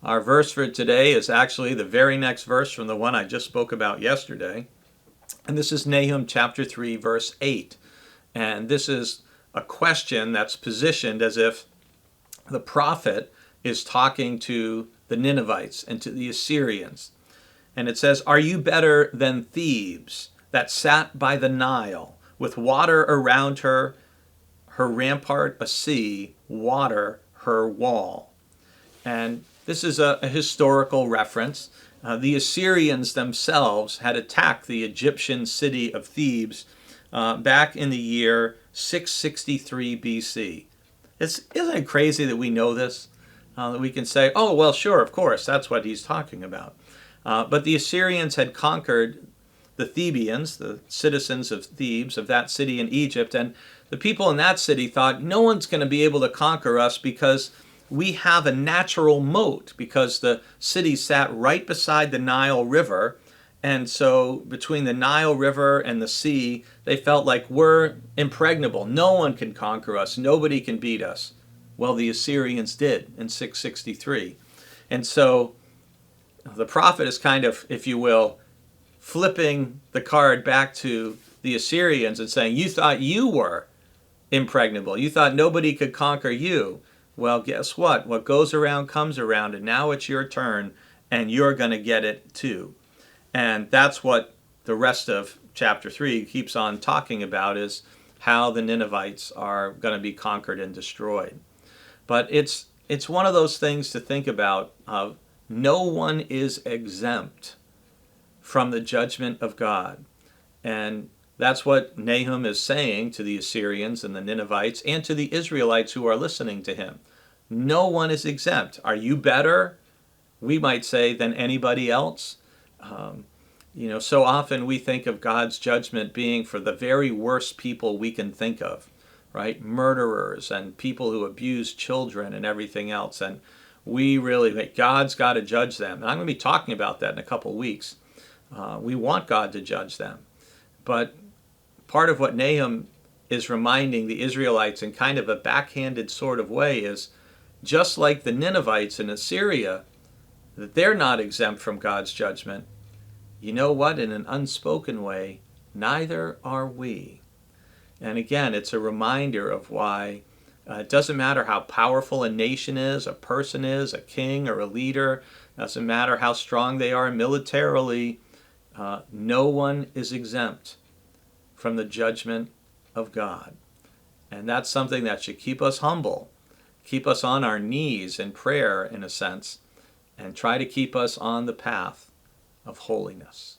Our verse for today is actually the very next verse from the one I just spoke about yesterday. And this is Nahum chapter 3, verse 8. And this is a question that's positioned as if the prophet is talking to the Ninevites and to the Assyrians. And it says, "Are you better than Thebes, that sat by the Nile, with water around her, her rampart a sea, water her wall?" And this is a historical reference. The Assyrians themselves had attacked the Egyptian city of Thebes back in the year 663 BC. Isn't it crazy that we know this? That we can say, oh, well, sure, of course, that's what he's talking about. But the Assyrians had conquered the Thebians, the citizens of Thebes, of that city in Egypt, and the people in that city thought, no one's going to be able to conquer us because we have a natural moat, because the city sat right beside the Nile River. And so between the Nile River and the sea, they felt like we're impregnable. No one can conquer us. Nobody can beat us. Well, the Assyrians did in 663. And so the prophet is kind of, if you will, flipping the card back to the Assyrians and saying, you thought you were impregnable. You thought nobody could conquer you. Well, guess what? What goes around comes around, and now it's your turn, and you're going to get it too. And that's what the rest of chapter 3 keeps on talking about, is how the Ninevites are going to be conquered and destroyed. But it's one of those things to think about. No one is exempt from the judgment of God. And that's what Nahum is saying to the Assyrians and the Ninevites and to the Israelites who are listening to him. No one is exempt. Are you better, we might say, than anybody else? So often we think of God's judgment being for the very worst people we can think of, right? Murderers and people who abuse children and everything else. And we really think God's got to judge them. And I'm going to be talking about that in a couple of weeks. We want God to judge them. But part of what Nahum is reminding the Israelites in kind of a backhanded sort of way is, just like the Ninevites in Assyria, that they're not exempt from God's judgment. You know what? In an unspoken way, neither are we. And again, it's a reminder of why it doesn't matter how powerful a nation is, a person is, a king or a leader. It doesn't matter how strong they are militarily. No one is exempt from the judgment of God. And that's something that should keep us humble, keep us on our knees in prayer, in a sense, and try to keep us on the path of holiness.